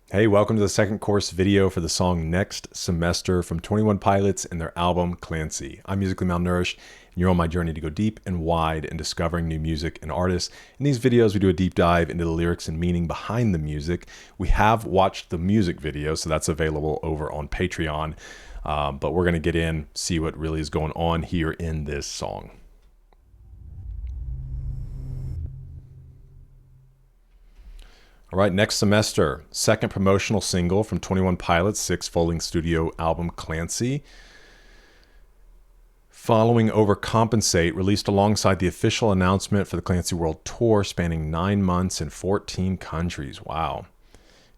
Hey, welcome to the second course video for the song Next Semester from 21 Pilots and their album Clancy. I'm musically malnourished, and you're on my journey to go deep and wide in discovering new music and artists. In these videos, we do a deep dive into the lyrics and meaning behind the music. We have watched the music video, so that's available over on Patreon, but we're going to get in, see what really is going on here in this song. All right, Next Semester, second promotional single from 21 Pilots' six-folding studio album Clancy. Following Overcompensate, released alongside the official announcement for the Clancy World Tour spanning 9 months in 14 countries. Wow.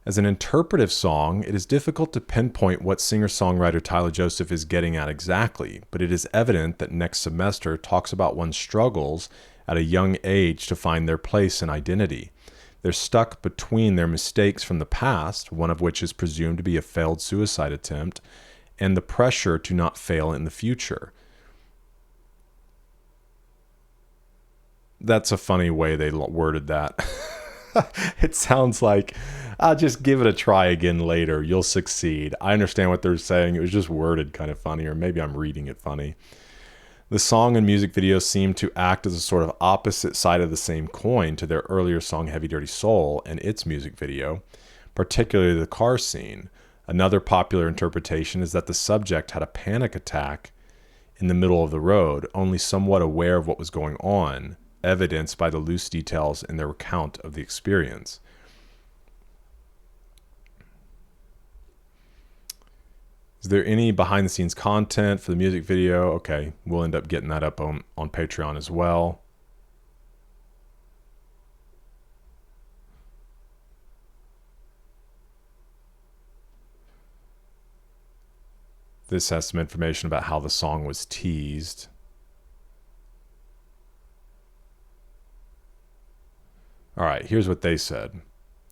As an interpretive song, it is difficult to pinpoint what singer-songwriter Tyler Joseph is getting at exactly, but it is evident that Next Semester talks about one's struggles at a young age to find their place and identity. They're stuck between their mistakes from the past, one of which is presumed to be a failed suicide attempt, and the pressure to not fail in the future. That's a funny way they worded that. It sounds like, I'll just give it a try again later. You'll succeed. I understand what they're saying. It was just worded kind of funny, or maybe I'm reading it funny. The song and music video seem to act as a sort of opposite side of the same coin to their earlier song Heavy Dirty Soul and its music video, particularly the car scene. Another popular interpretation is that the subject had a panic attack in the middle of the road, only somewhat aware of what was going on, evidenced by the loose details in their account of the experience. Is there any behind-the-scenes content for the music video? Okay, we'll end up getting that up on Patreon as well. This has some information about how the song was teased. All right, here's what they said.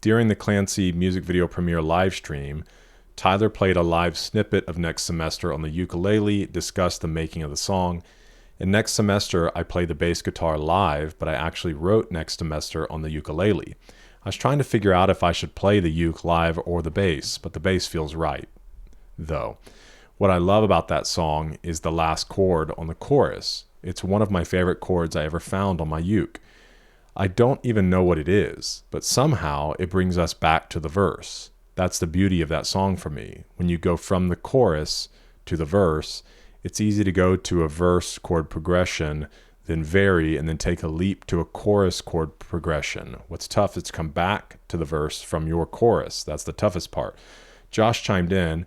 During the Clancy music video premiere live stream, Tyler played a live snippet of Next Semester on the ukulele, discussed the making of the song. In Next Semester, I played the bass guitar live, but I actually wrote Next Semester on the ukulele. I was trying to figure out if I should play the uke live or the bass, but the bass feels right, though. What I love about that song is the last chord on the chorus. It's one of my favorite chords I ever found on my uke. I don't even know what it is, but somehow it brings us back to the verse. That's the beauty of that song for me. When you go from the chorus to the verse, it's easy to go to a verse chord progression, then vary, and then take a leap to a chorus chord progression. What's tough is to come back to the verse from your chorus. That's the toughest part. Josh chimed in.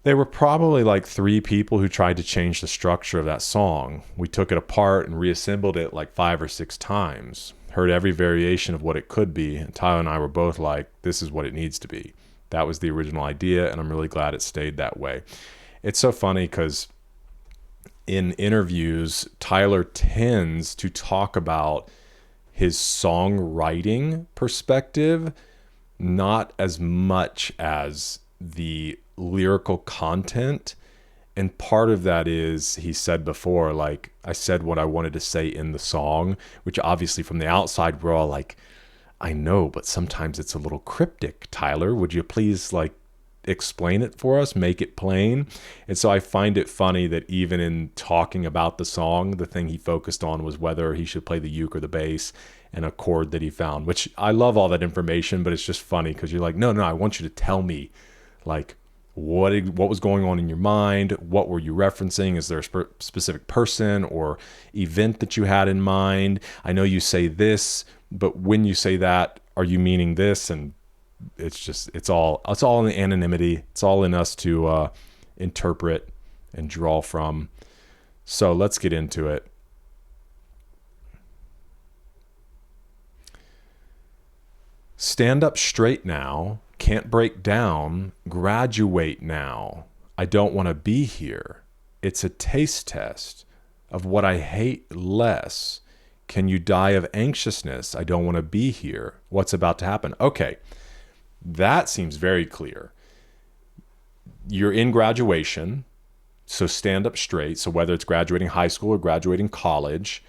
There were probably like 3 people who tried to change the structure of that song. We took it apart and reassembled it like 5 or 6 times. Heard every variation of what it could be, and Tyler and I were both like, this is what it needs to be. That was the original idea, and I'm really glad it stayed that way. It's so funny because in interviews, Tyler tends to talk about his songwriting perspective, not as much as the lyrical content. And part of that is, he said before, like, I said what I wanted to say in the song, which obviously from the outside, we're all like, I know, but sometimes it's a little cryptic. Tyler, would you please like explain it for us, make it plain? And so I find it funny that even in talking about the song, the thing he focused on was whether he should play the uke or the bass and a chord that he found, which I love all that information, but it's just funny because you're like, no, I want you to tell me, like, what was going on in your mind? What were you referencing? Is there a specific person or event that you had in mind? I know you say this, but when you say that, are you meaning this? And it's all in the anonymity. It's all in us to interpret and draw from. So let's get into it. Stand up straight now. Can't break down, graduate now. I don't want to be here. It's a taste test of what I hate less. Can you die of anxiousness? I don't want to be here. What's about to happen? Okay, that seems very clear. You're in graduation, so stand up straight. So whether it's graduating high school or graduating college,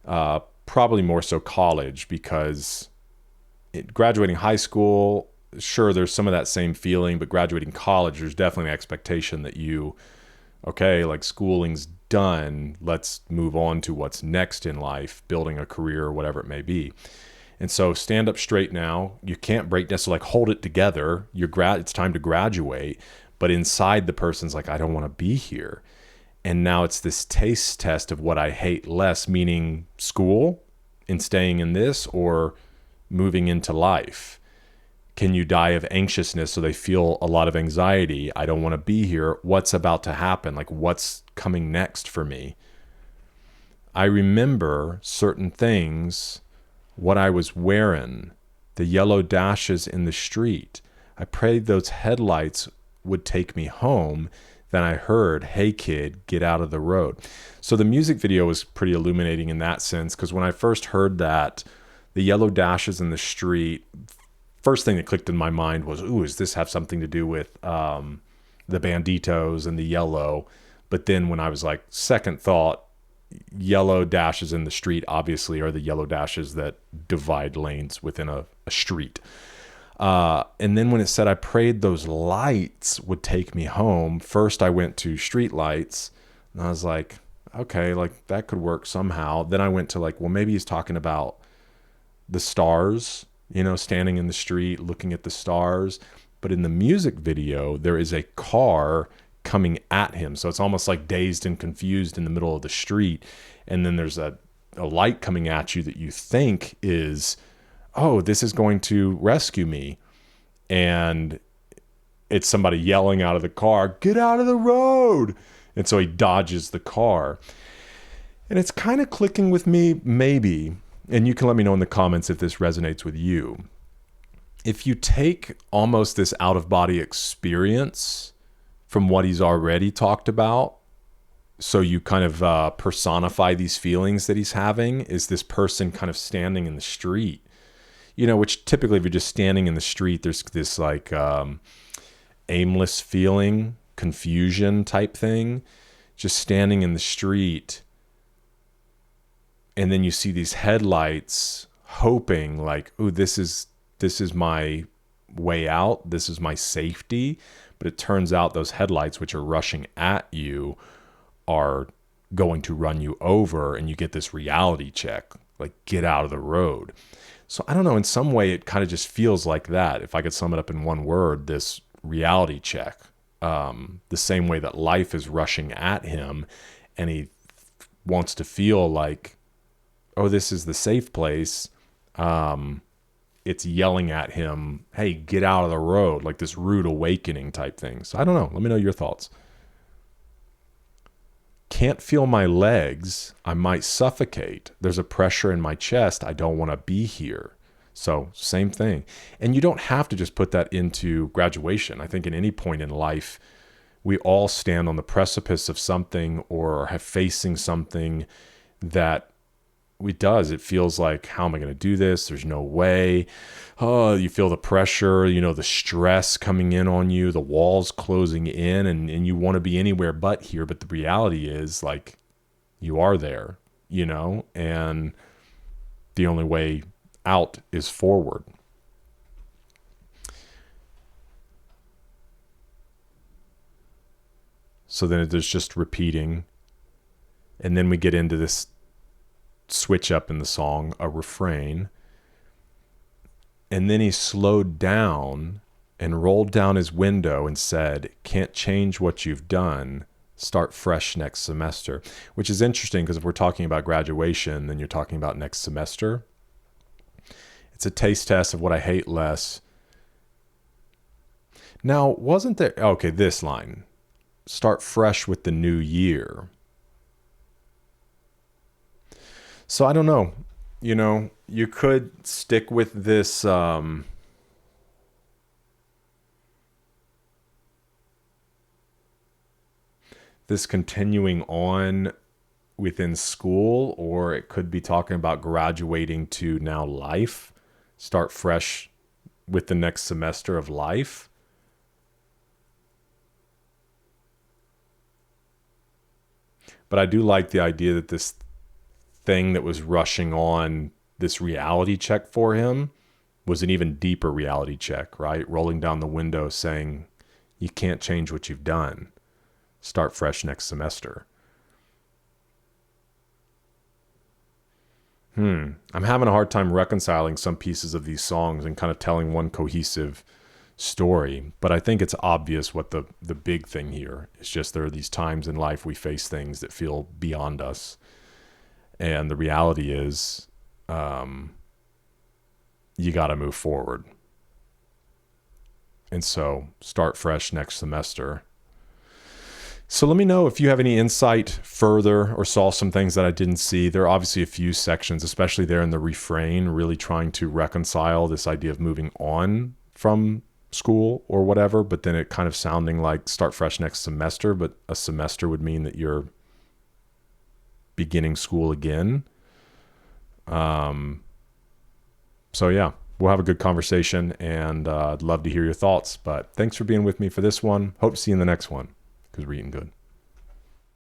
probably more so college, because graduating high school, sure, there's some of that same feeling, but graduating college, there's definitely an expectation that okay, like schooling's done. Let's move on to what's next in life, building a career or whatever it may be. And so stand up straight now. You can't break down. So like hold it together. It's time to graduate. But inside the person's like, I don't want to be here. And now it's this taste test of what I hate less, meaning school and staying in this or moving into life. Can you die of anxiousness? So they feel a lot of anxiety. I don't want to be here. What's about to happen? Like what's coming next for me? I remember certain things, what I was wearing, the yellow dashes in the street. I prayed those headlights would take me home. Then I heard, hey kid, get out of the road. So the music video was pretty illuminating in that sense, because when I first heard that, the yellow dashes in the street, first thing that clicked in my mind was, ooh, does this have something to do with the banditos and the yellow? But then when I was like, second thought, yellow dashes in the street obviously are the yellow dashes that divide lanes within a street. And then when it said I prayed those lights would take me home, first I went to street lights and I was like, okay, like that could work somehow. Then I went to like, well, maybe he's talking about the stars, standing in the street looking at the stars. But in the music video, there is a car coming at him. So it's almost like dazed and confused in the middle of the street. And then there's a light coming at you that you think is, oh, this is going to rescue me. And it's somebody yelling out of the car, get out of the road. And so he dodges the car. And it's kind of clicking with me, maybe. And you can let me know in the comments if this resonates with you. If you take almost this out-of-body experience from what he's already talked about, so you kind of personify these feelings that he's having, is this person kind of standing in the street, which typically if you're just standing in the street, there's this like aimless feeling, confusion type thing, just standing in the street. And then you see these headlights hoping like, ooh, this is my way out. This is my safety. But it turns out those headlights, which are rushing at you, are going to run you over. And you get this reality check, like get out of the road. So I don't know, in some way it kind of just feels like that. If I could sum it up in one word, this reality check, the same way that life is rushing at him and he wants to feel like, oh, this is the safe place. It's yelling at him, hey, get out of the road, like this rude awakening type thing. So I don't know. Let me know your thoughts. Can't feel my legs. I might suffocate. There's a pressure in my chest. I don't want to be here. So same thing. And you don't have to just put that into graduation. I think at any point in life, we all stand on the precipice of something or have facing something that it feels like, how am I going to do this? There's no way. Oh, you feel the pressure, the stress coming in on you, the walls closing in, and you want to be anywhere but here. But the reality is like, you are there, and the only way out is forward. So then there's just repeating. And then we get into this switch up in the song, a refrain. And then he slowed down and rolled down his window and said, can't change what you've done. Start fresh next semester. Which is interesting because if we're talking about graduation, then you're talking about next semester. It's a taste test of what I hate less. Now, wasn't there... Okay, this line. Start fresh with the new year. So I don't know, you could stick with this, this continuing on within school, or it could be talking about graduating to now life, start fresh with the next semester of life. But I do like the idea that this thing that was rushing on, this reality check for him, was an even deeper reality check, right? Rolling down the window saying, you can't change what you've done. Start fresh next semester. I'm having a hard time reconciling some pieces of these songs and kind of telling one cohesive story. But I think it's obvious what the big thing here is. Just there are these times in life we face things that feel beyond us. And the reality is, you got to move forward. And so start fresh next semester. So let me know if you have any insight further or saw some things that I didn't see. There are obviously a few sections, especially there in the refrain, really trying to reconcile this idea of moving on from school or whatever, but then it kind of sounding like start fresh next semester, but a semester would mean that you're beginning school again. So yeah, we'll have a good conversation, and I'd love to hear your thoughts. But thanks for being with me for this one. Hope to see you in the next one, because we're eating good.